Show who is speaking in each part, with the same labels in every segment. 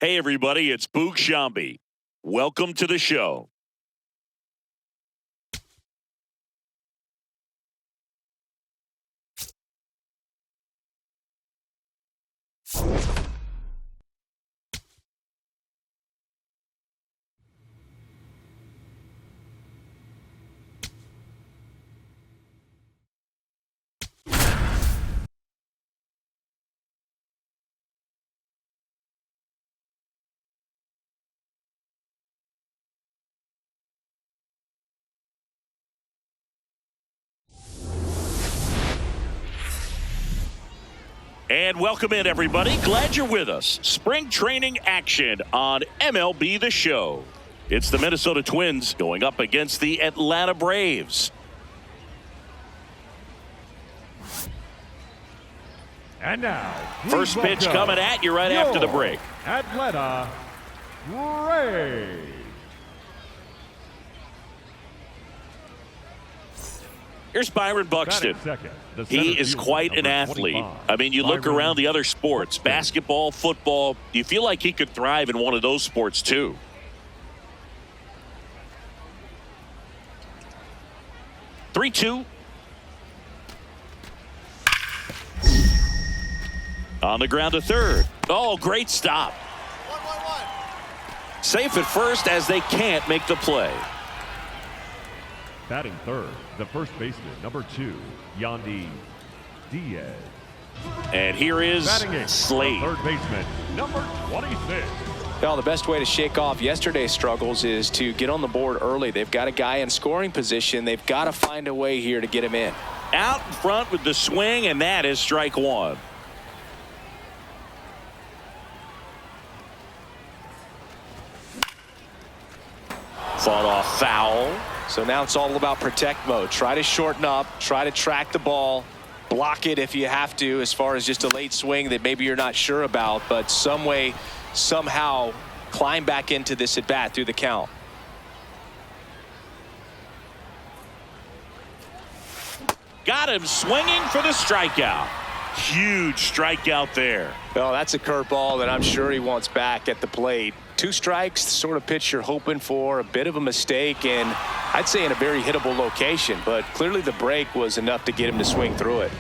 Speaker 1: Hey, everybody, it's Boog Shambi. Welcome to the show. And welcome in, everybody. Glad you're with us. Spring training action on MLB The Show. It's the Minnesota Twins going up against the Atlanta Braves.
Speaker 2: And now,
Speaker 1: first pitch coming at you right after the break.
Speaker 2: Atlanta Braves.
Speaker 1: Here's Byron Buxton. He is quite an athlete. I mean, you look around the other sports, basketball, football, you feel like he could thrive in one of those sports too. Three-two. On the ground to third. Oh, great stop. 1-1-1. Safe at first as they can't make the play.
Speaker 2: Batting third, the first baseman, number 2, Yandy Diaz.
Speaker 1: And here is Slade.
Speaker 2: Third baseman, number 26.
Speaker 3: Well, the best way to shake off yesterday's struggles is to get on the board early. They've got a guy in scoring position. They've got to find a way here to get him in.
Speaker 1: Out in front with the swing, and that is strike one. Fought off foul.
Speaker 3: So now it's all about protect mode. Try to shorten up, try to track the ball, block it if you have to, as far as just a late swing that maybe you're not sure about, but some way, somehow climb back into this at bat through the count.
Speaker 1: Got him swinging for the strikeout. Huge strikeout there.
Speaker 3: Well, that's a curveball that I'm sure he wants back at the plate. 2 strikes, the sort of pitch you're hoping for, a bit of a mistake, and I'd say in a very hittable location, but clearly the break was enough to get him to swing through it.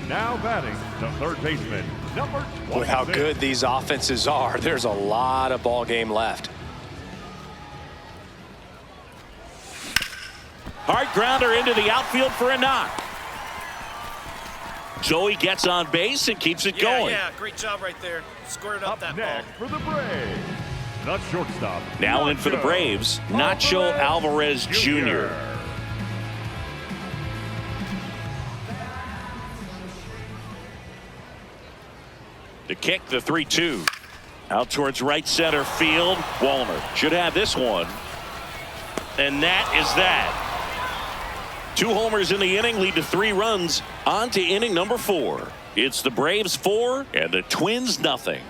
Speaker 2: Now batting the third baseman, number 26.
Speaker 3: With how good these offenses are, there's a lot of ball game left.
Speaker 1: Hard grounder into the outfield for a knock. Joey gets on base and keeps it going.
Speaker 4: Yeah, great job right there. Squared up that ball.
Speaker 2: For the Braves, the shortstop.
Speaker 1: Now in for the Braves, Nacho Alvarez Jr. To kick the 3-2. Out towards right center field. Walner should have this one. And that is that. 2 homers in the inning lead to 3 runs. On to inning number 4. It's the Braves 4 and the Twins nothing.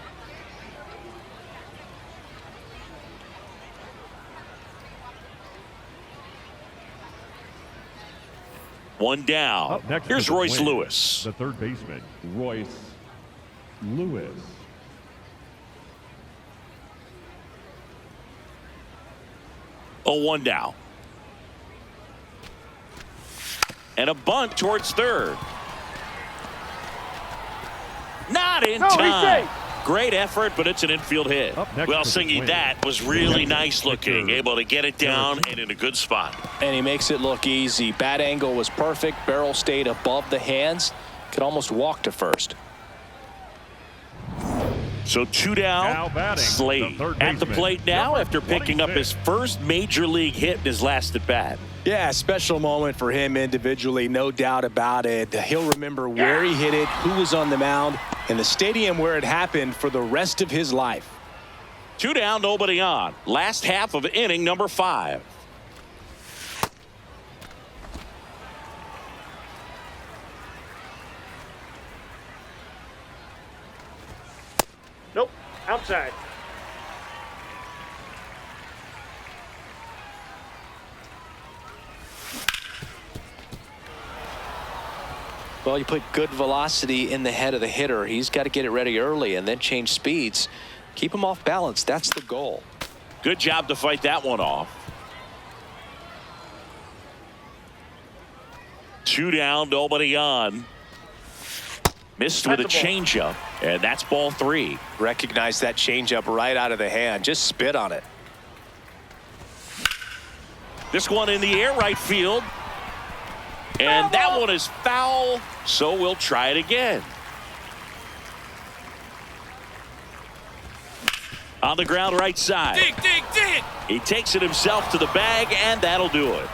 Speaker 1: One down. Here's Royce Lewis.
Speaker 2: The third baseman, Royce Lewis.
Speaker 1: Oh, 1 down. And a bunt towards third. Not in time. Great effort, but it's an infield hit. Well, Singy, that was really nice looking. Able to get it down and in a good spot.
Speaker 3: And he makes it look easy. Bat angle was perfect. Barrel stayed above the hands. Could almost walk to first.
Speaker 1: So 2 down. Slade at the plate now after picking up his first major league hit in his last at bat.
Speaker 3: Yeah, special moment for him individually, no doubt about it. He'll remember where he hit it, who was on the mound, and the stadium where it happened for the rest of his life.
Speaker 1: 2 down, nobody on. Last half of inning number 5.
Speaker 4: Nope, outside.
Speaker 3: Well, you put good velocity in the head of the hitter. He's got to get it ready early and then change speeds. Keep them off balance. That's the goal.
Speaker 1: Good job to fight that one off. 2 down, nobody on. Missed with a changeup, and that's ball 3.
Speaker 3: Recognize that changeup right out of the hand. Just spit on it.
Speaker 1: This one in the air, right field. And that one is foul, so we'll try it again. On the ground, right side.
Speaker 4: Dig, dig, dig!
Speaker 1: He takes it himself to the bag, and that'll do it.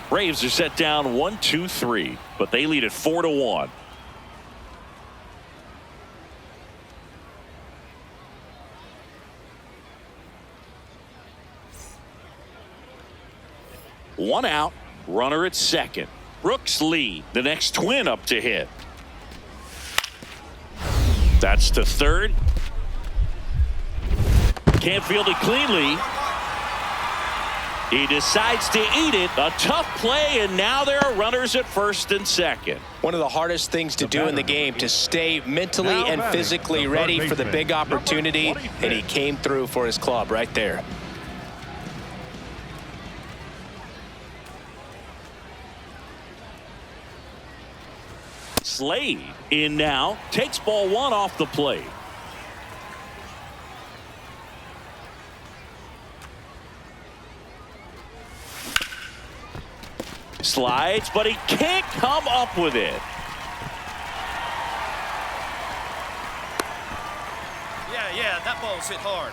Speaker 1: Braves are set down 1-2-3, but they lead it 4-1. One out, runner at second. Brooks Lee, the next Twin up to hit. That's to third. Can't field it cleanly. He decides to eat it. A tough play, and now there are runners at first and second.
Speaker 3: One of the hardest things to do in the game, to stay mentally and physically ready for the big opportunity, and he came through for his club right there.
Speaker 1: Slade in now, takes ball 1 off the plate. Slides, but he can't come up with it.
Speaker 4: Yeah, that ball's hit hard.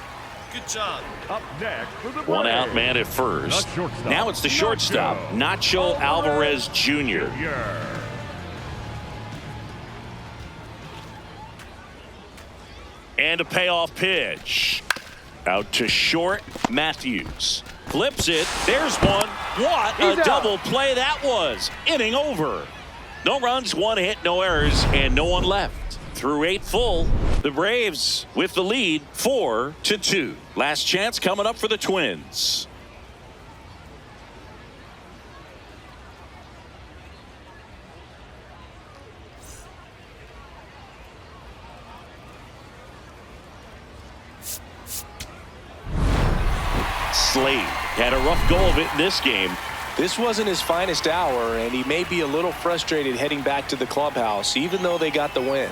Speaker 4: Good job.
Speaker 2: Up next for the
Speaker 1: One out
Speaker 2: Braves,
Speaker 1: man at first.
Speaker 2: the shortstop,
Speaker 1: Now it's the shortstop, Nacho Alvarez Jr. And a payoff pitch. Out to short, Matthews. Flips it. There's one. What a double play that was. Inning over. No runs, 1 hit, no errors, and no one left. Through 8 full, the Braves with the lead 4-2. Last chance coming up for the Twins. Slade had a rough go of it in this game.
Speaker 3: This wasn't his finest hour, and he may be a little frustrated heading back to the clubhouse, even though they got the win.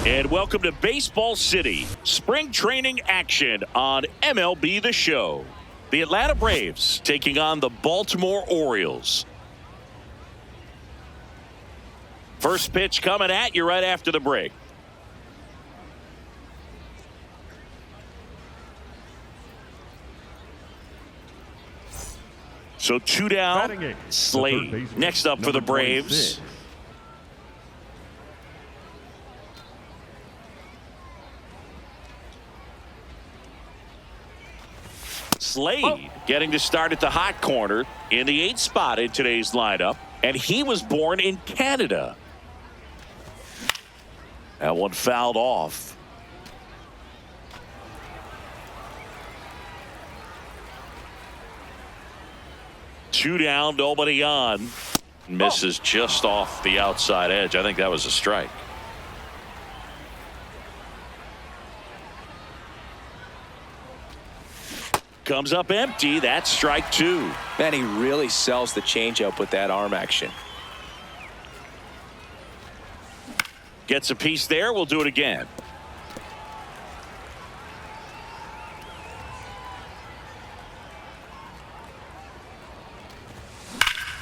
Speaker 1: And welcome to Baseball City. Spring training action on MLB The Show. The Atlanta Braves taking on the Baltimore Orioles. First pitch coming at you right after the break. So 2 down. Slade next up for the Braves. Slade getting to start at the hot corner in the 8th spot in today's lineup, and he was born in Canada. That one fouled off. 2 down, nobody on. Misses just off the outside edge. I think that was a strike. Comes up empty. That's strike 2.
Speaker 3: Man, he really sells the changeup with that arm action.
Speaker 1: Gets a piece there. We'll do it again.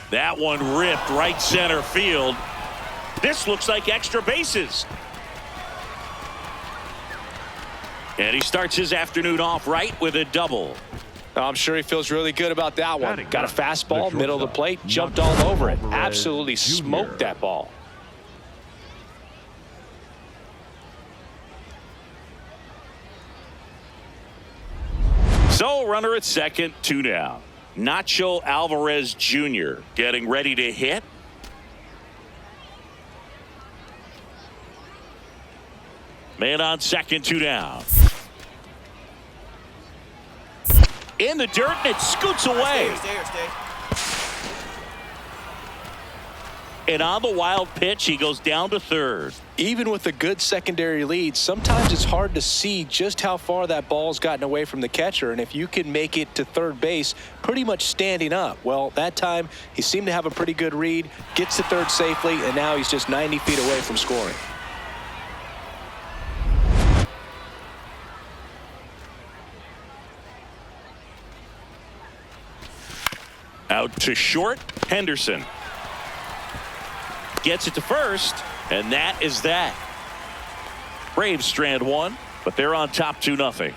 Speaker 1: That one ripped right center field. This looks like extra bases. And he starts his afternoon off right with a double.
Speaker 3: I'm sure he feels really good about that one. Got a fastball, middle of the plate, jumped all over it. Absolutely smoked that ball.
Speaker 1: So runner at second, 2 down. Nacho Alvarez Jr. getting ready to hit. Man on second, 2 down. In the dirt, and it scoots away.
Speaker 4: Stay.
Speaker 1: And on the wild pitch, he goes down to third.
Speaker 3: Even with a good secondary lead, sometimes it's hard to see just how far that ball's gotten away from the catcher. And if you can make it to third base pretty much standing up, well, that time he seemed to have a pretty good read, gets to third safely, and now he's just 90 feet away from scoring.
Speaker 1: Out to short, Henderson. Gets it to first, and that is that. Braves strand 1, but they're on top 2-0.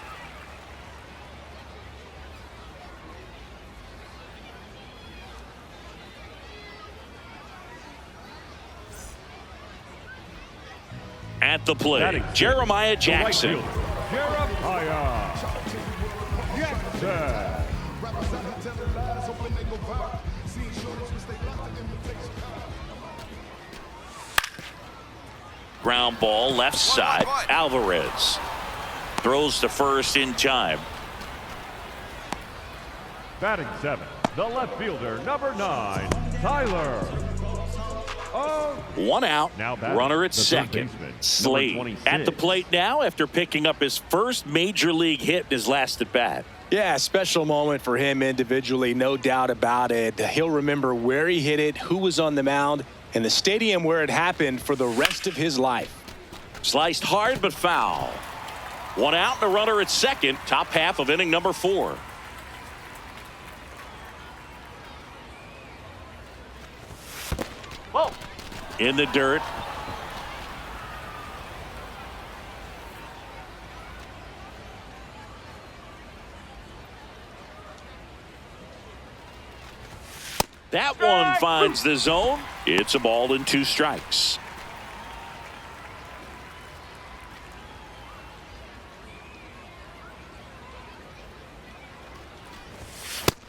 Speaker 1: At the plate, Jeremiah Jackson.
Speaker 2: Jeremiah Jackson.
Speaker 1: Ground ball left side. Alvarez throws to first in time.
Speaker 2: Batting 7, the left fielder, number 9, Tyler.
Speaker 1: 1 out.
Speaker 2: Now
Speaker 1: Runner at
Speaker 2: the third
Speaker 1: second.
Speaker 2: baseman,
Speaker 1: Slade
Speaker 2: number 26.
Speaker 1: at the plate now after picking up his first major league hit in his last at bat.
Speaker 3: Yeah, special moment for him individually, no doubt about it. He'll remember where he hit it, who was on the mound, and the stadium where it happened for the rest of his life.
Speaker 1: Sliced hard but foul. 1 out and a runner at second. Top half of inning number 4. Whoa. In the dirt. That one finds the zone. It's a ball and 2 strikes.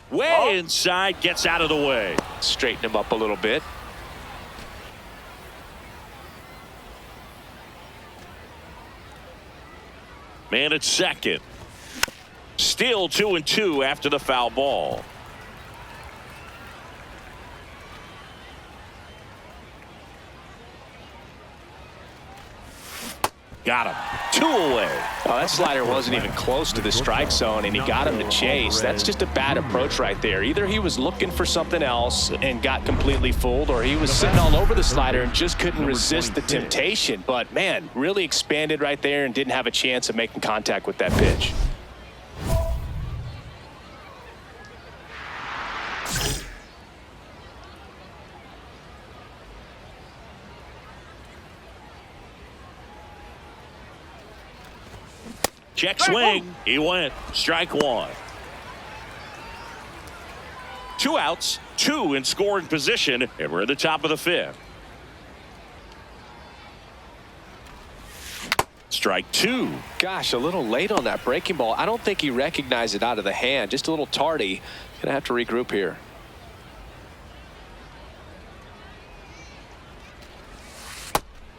Speaker 1: Way inside, gets out of the way.
Speaker 3: Straighten him up a little bit.
Speaker 1: Man at second. Still 2-2 after the foul ball. Got him. 2 away.
Speaker 3: Oh, that slider wasn't even close to the strike zone, and he got him to chase. That's just a bad approach right there. Either he was looking for something else and got completely fooled, or he was sitting all over the slider and just couldn't resist the temptation. But, man, really expanded right there and didn't have a chance of making contact with that pitch.
Speaker 1: Check swing. He went. Strike 1. 2 outs, 2 in scoring position, and we're at the top of the 5th. Strike 2.
Speaker 3: Gosh, a little late on that breaking ball. I don't think he recognized it out of the hand. Just a little tardy. Gonna have to regroup here.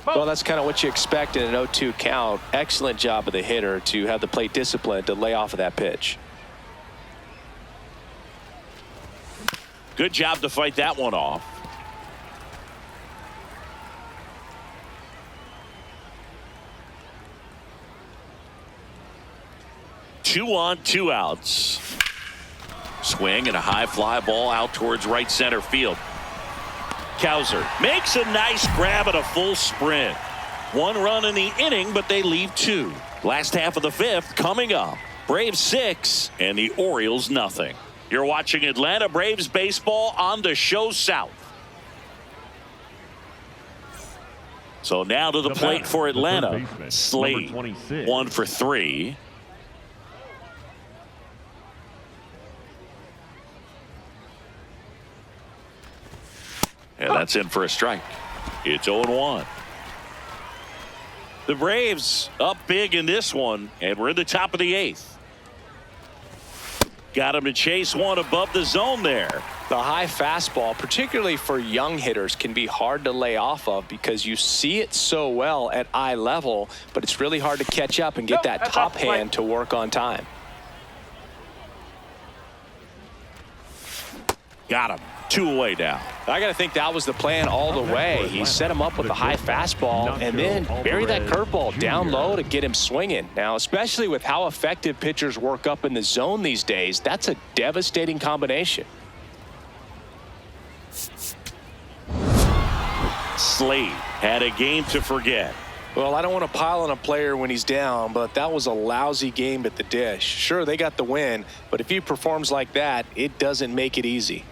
Speaker 3: Well, that's kind of what you expect in an 0-2 count. Excellent job of the hitter to have the plate discipline to lay off of that pitch.
Speaker 1: Good job to fight that one off. Two on, two outs. Swing and a high fly ball out towards right center field. Cowser makes a nice grab at a full sprint. One run in the inning, but they leave two. Last half of the fifth coming up. Braves 6 and the Orioles nothing. You're watching Atlanta Braves baseball on the show South. So now to the plate for Atlanta. Slade, 1 for 3. And that's in for a strike. It's 0-1. The Braves up big in this one, and we're in the top of the 8th. Got him to chase one above the zone there.
Speaker 3: The high fastball, particularly for young hitters, can be hard to lay off of because you see it so well at eye level, but it's really hard to catch up and get that top hand to work on time.
Speaker 1: Got him. 2 away now.
Speaker 3: I got to think that was the plan all the way. He set him up with a high fastball and then buried that curveball down low to get him swinging. Now, especially with how effective pitchers work up in the zone these days, that's a devastating combination.
Speaker 1: Slade had a game to forget.
Speaker 3: Well, I don't want to pile on a player when he's down, but that was a lousy game at the dish. Sure, they got the win, but if he performs like that, it doesn't make it easy.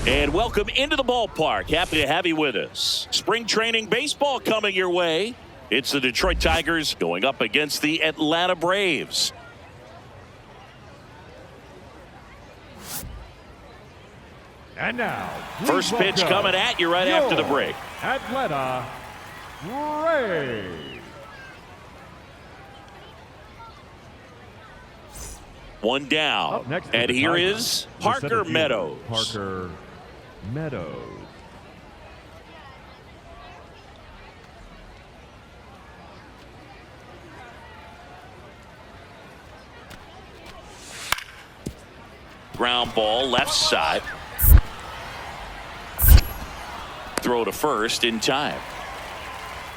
Speaker 1: And welcome into the ballpark. Happy to have you with us. Spring training baseball coming your way. It's the Detroit Tigers going up against the Atlanta Braves.
Speaker 2: And now,
Speaker 1: First pitch coming at you right after the break.
Speaker 2: Atlanta Braves.
Speaker 1: One down. And here is Parker Meadows.
Speaker 2: Parker Meadows.
Speaker 1: Ground ball left side. Throw to first in time.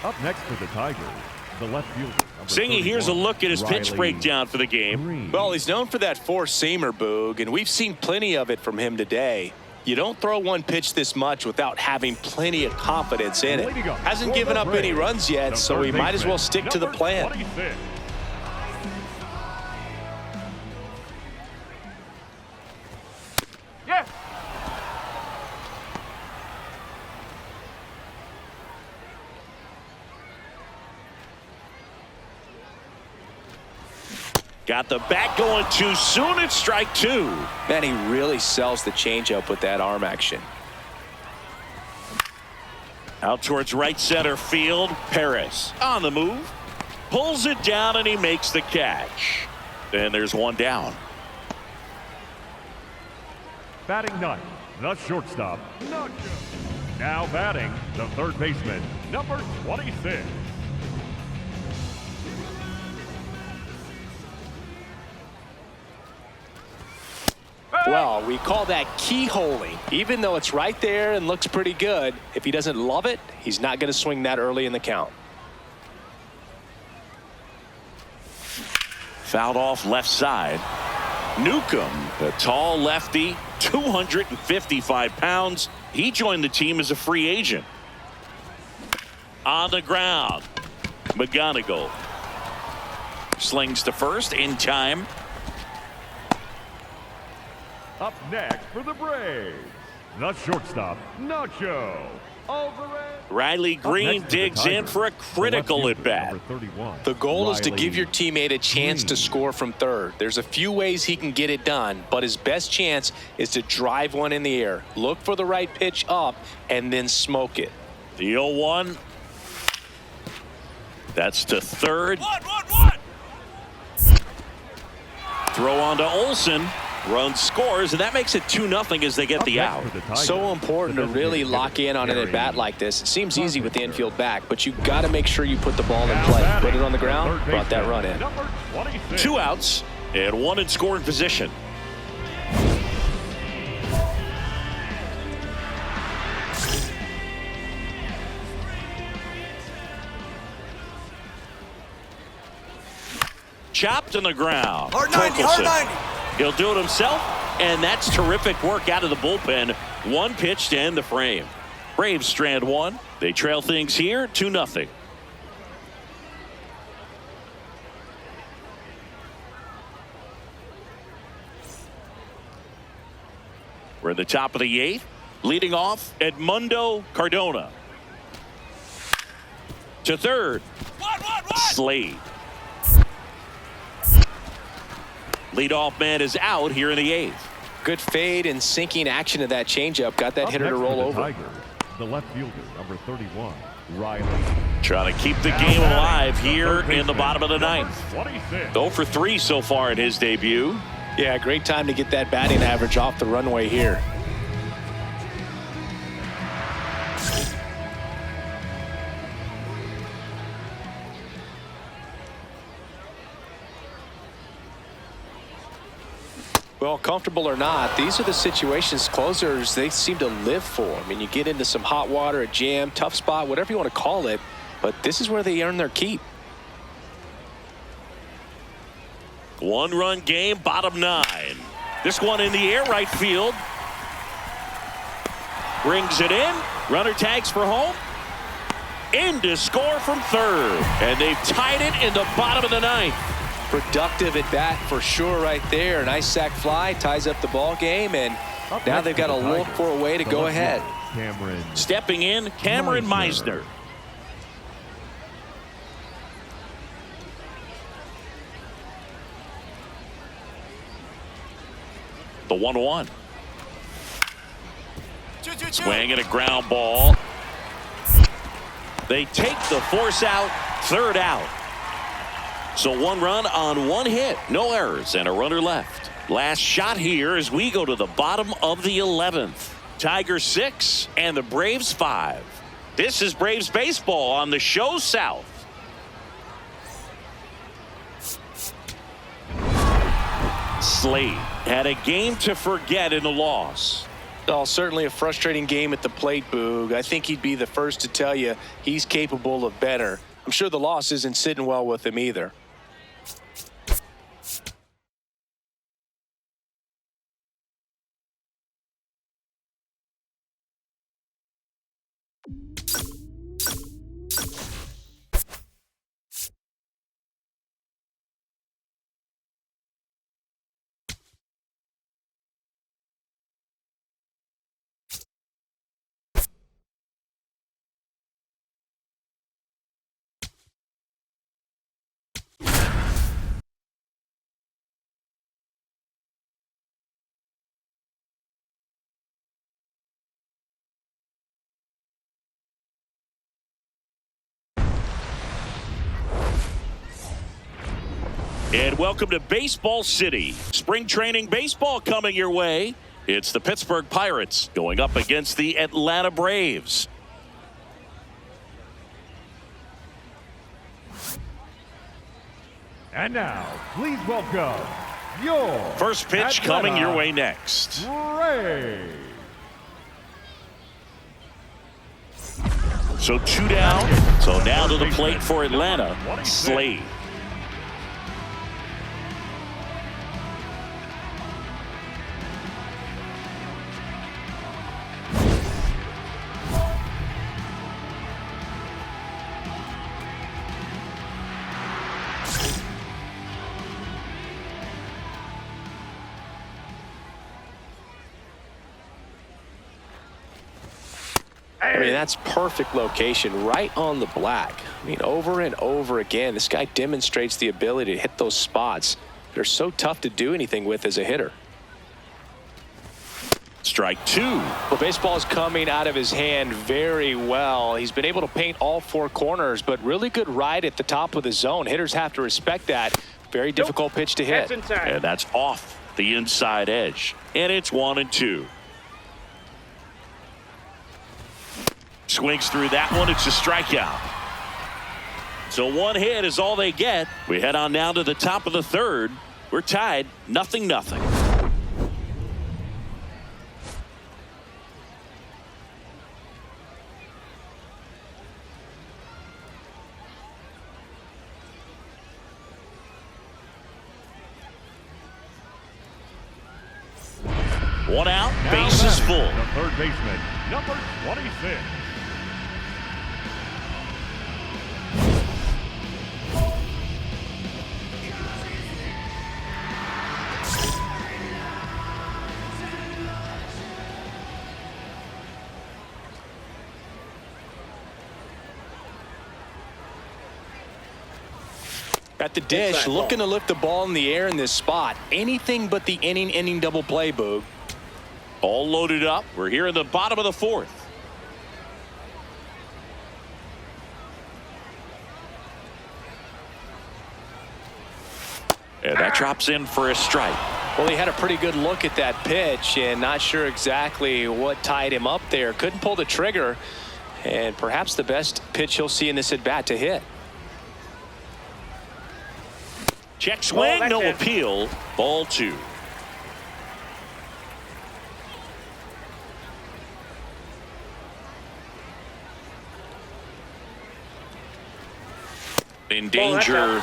Speaker 2: Up next for the Tigers, the left fielder.
Speaker 1: Singy, here's a look at his pitch breakdown for the game.
Speaker 3: Well, he's known for that four-seamer, Boog, and we've seen plenty of it from him today. You don't throw one pitch this much without having plenty of confidence in it. Hasn't given up any runs yet, so he might as well stick to the plan.
Speaker 1: Got the bat going too soon. It's strike two.
Speaker 3: Man, he really sells the changeup with that arm action.
Speaker 1: Out towards right center field. Paris on the move. Pulls it down and he makes the catch. Then there's one down.
Speaker 2: Batting ninth, the shortstop. Now batting, the third baseman, number 26.
Speaker 3: Well, we call that keyholing. Even though it's right there and looks pretty good, if he doesn't love it, he's not going to swing that early in the count.
Speaker 1: Fouled off left side. Newcomb, the tall lefty, 255 pounds. He joined the team as a free agent. On the ground, McGonigal slings to first in time.
Speaker 2: Up next for the Braves, the shortstop, Nacho Alvarez.
Speaker 1: Riley Green digs in for a critical at bat.
Speaker 3: The goal is to give your teammate a chance to score from third. There's a few ways he can get it done, but his best chance is to drive one in the air. Look for the right pitch up and then smoke it.
Speaker 1: The 0-1. That's to third. Throw on to Olsen. Run scores, and that makes it 2-0 as they get the out.
Speaker 3: So important to really lock in on an at bat like this. It seems easy with the infield back, but you got to make sure you put the ball in play. Put it on the ground, brought that run in.
Speaker 1: 2 outs and 1 in scoring position. Chopped on the ground.
Speaker 4: Hard 90, hard 90.
Speaker 1: He'll do it himself, and that's terrific work out of the bullpen. 1 pitch to end the frame. Braves strand 1. They trail things here 2-0. We're at the top of the 8th. Leading off, Edmundo Cardona. To third, Slade. Leadoff man is out here in the 8th.
Speaker 3: Good fade and sinking action of that changeup. Got that hitter to roll over.
Speaker 2: Tigers, the left fielder, number 31, Riley.
Speaker 1: Trying to keep the game alive here in the bottom of the 9th. 0 for 3 so far in his debut.
Speaker 3: Yeah, great time to get that batting average off the runway here. Well, comfortable or not, these are the situations closers they seem to live for. I mean, you get into some hot water, a jam, tough spot, whatever you want to call it, but this is where they earn their keep.
Speaker 1: 1-run game, bottom 9. This one in the air, right field. Brings it in. Runner tags for home. In to score from third. And they've tied it in the bottom of the 9th.
Speaker 3: Productive at bat for sure right there. Nice sac fly, ties up the ball game, and now they've got to look for a way to go ahead.
Speaker 1: Stepping in, Cameron Meisner. The 1-1. Swing and a ground ball. They take the force out, third out. So 1 run on 1 hit, no errors, and a runner left. Last shot here as we go to the bottom of the 11th. Tigers 6 and the Braves 5. This is Braves baseball on the show South. Slade had a game to forget in the loss.
Speaker 3: Well, certainly a frustrating game at the plate, Boog. I think he'd be the first to tell you he's capable of better. I'm sure the loss isn't sitting well with him either.
Speaker 1: And welcome to Baseball City. Spring training baseball coming your way. It's the Pittsburgh Pirates going up against the Atlanta Braves.
Speaker 2: And now, please welcome your
Speaker 1: First pitch coming your way next.
Speaker 2: Ray.
Speaker 1: So 2 down. So now to the plate for Atlanta, Slade.
Speaker 3: I mean, that's perfect location, right on the black. I mean, over and over again, this guy demonstrates the ability to hit those spots. They're so tough to do anything with as a hitter.
Speaker 1: Strike 2.
Speaker 3: Well, baseball is coming out of his hand very well. He's been able to paint all 4 corners, but really good ride at the top of the zone. Hitters have to respect that. Very difficult pitch to hit.
Speaker 1: And that's off the inside edge. And it's 1-2. Swings through that one. It's a strikeout. So 1 hit is all they get. We head on down to the top of the 3rd. We're tied 0-0. One out, base is full.
Speaker 2: The third baseman, number 26.
Speaker 3: At the dish, looking to lift the ball in the air in this spot. Anything but the inning double play, Boog.
Speaker 1: All loaded up. We're here in the bottom of the 4th. And that drops in for a strike.
Speaker 3: Well, he had a pretty good look at that pitch and not sure exactly what tied him up there. Couldn't pull the trigger, and perhaps the best pitch he'll see in this at bat to hit.
Speaker 1: Check swing, no appeal. Ball 2. In danger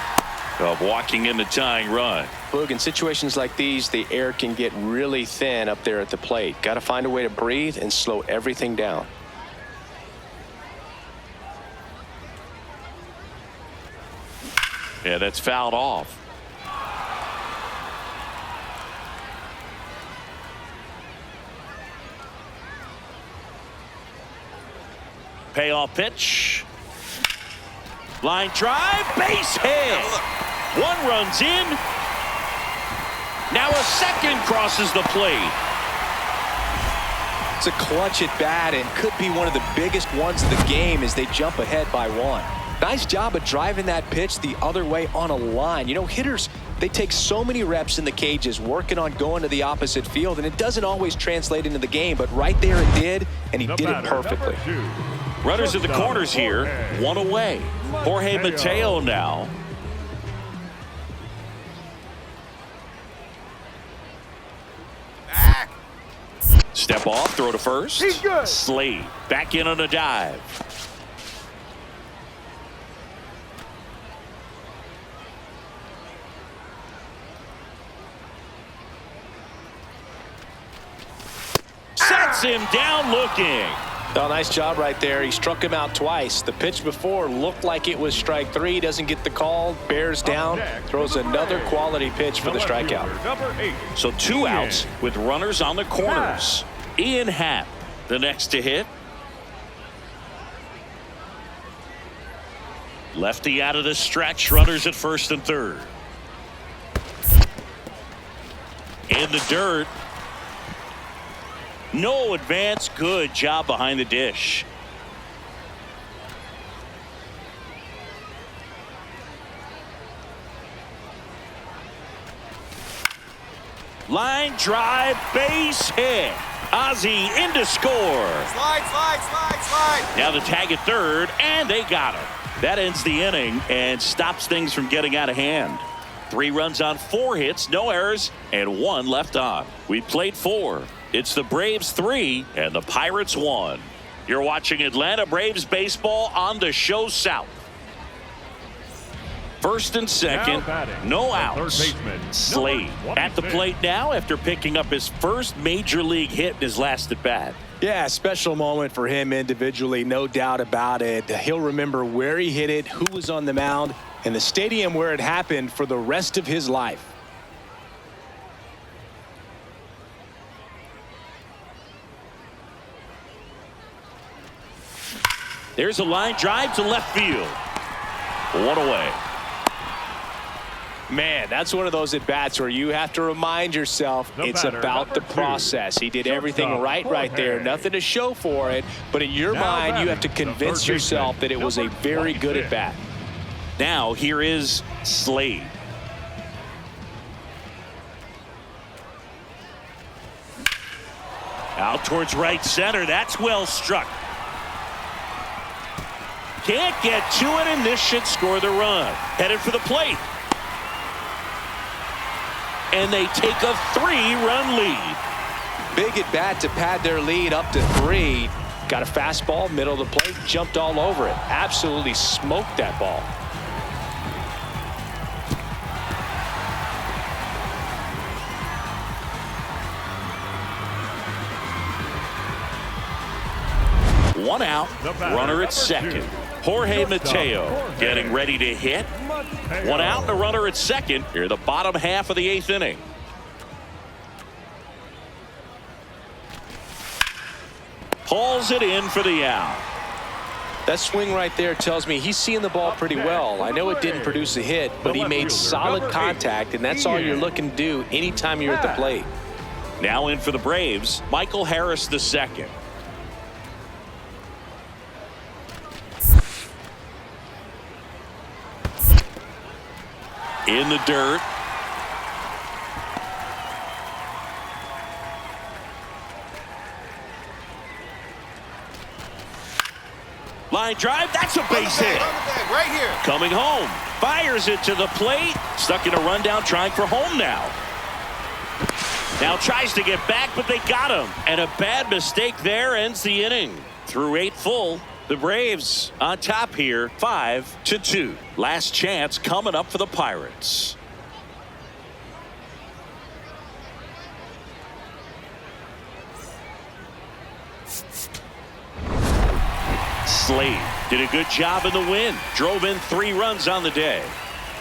Speaker 1: of walking in the tying run.
Speaker 3: Boog, in situations like these, the air can get really thin up there at the plate. Got to find a way to breathe and slow everything down.
Speaker 1: Yeah, that's fouled off. Payoff pitch. Line drive, base hit. 1 runs in. Now a second crosses the plate.
Speaker 3: It's a clutch at bat and could be one of the biggest ones of the game as they jump ahead by 1. Nice job of driving that pitch the other way on a line. You know, hitters, they take so many reps in the cages working on going to the opposite field, and it doesn't always translate into the game, but right there it did, and he did it perfectly.
Speaker 1: Runners at the corners here, 1 away. Jorge Mateo now. Step off, throw to first. Slade back in on a dive. Sets him down looking.
Speaker 3: Oh, nice job right there. He struck him out twice. The pitch before looked like it was strike 3. Doesn't get the call. Bears down. Throws another quality pitch for the strikeout.
Speaker 1: So 2 outs with runners on the corners. Ian Happ, the next to hit. Lefty out of the stretch. Runners at first and third. In the dirt. No advance. Good job behind the dish. Line drive, base hit. Ozzie in to score.
Speaker 4: Slide.
Speaker 1: Now the tag at third, and they got him. That ends the inning and stops things from getting out of hand. 3 runs on 4 hits, no errors, and 1 left on. We played 4. It's the Braves 3 and the Pirates 1. You're watching Atlanta Braves baseball on the Show South. First and second, no outs. Slade at the plate now after picking up his first major league hit in his last at bat.
Speaker 3: Yeah, special moment for him individually, no doubt about it. He'll remember where he hit it, who was on the mound, and the stadium where it happened for the rest of his life.
Speaker 1: There's a line drive to left field. 1 away.
Speaker 3: Man, that's one of those at-bats where you have to remind yourself it's about the process. He did everything right there. Nothing to show for it. But in your mind, you have to convince yourself that it was a very good at-bat.
Speaker 1: Now here is Slade. Out towards right center. That's well struck. Can't get to it, and this should score the run. Headed for the plate. And they take a 3-run lead.
Speaker 3: Big at bat to pad their lead up to 3. Got a fastball, middle of the plate, jumped all over it. Absolutely smoked that ball.
Speaker 1: One out, runner at second. Jorge Mateo getting ready to hit. 1 out and a runner at second. Here the bottom half of the 8th inning. Pulls it in for the out.
Speaker 3: That swing right there tells me he's seeing the ball pretty well. I know it didn't produce a hit, but he made solid contact, and that's all you're looking to do anytime you're at the plate.
Speaker 1: Now in for the Braves, Michael Harris II. In the dirt. Line drive, that's a base hit.
Speaker 4: Right here.
Speaker 1: Coming home, fires it to the plate. Stuck in a rundown, trying for home now. Now tries to get back, but they got him. And a bad mistake there ends the inning. Through 8 full. The Braves on top here, 5-2. Last chance coming up for the Pirates. Slade did a good job in the win. Drove in 3 runs on the day.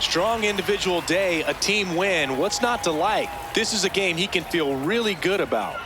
Speaker 3: Strong individual day, a team win. What's not to like? This is a game he can feel really good about.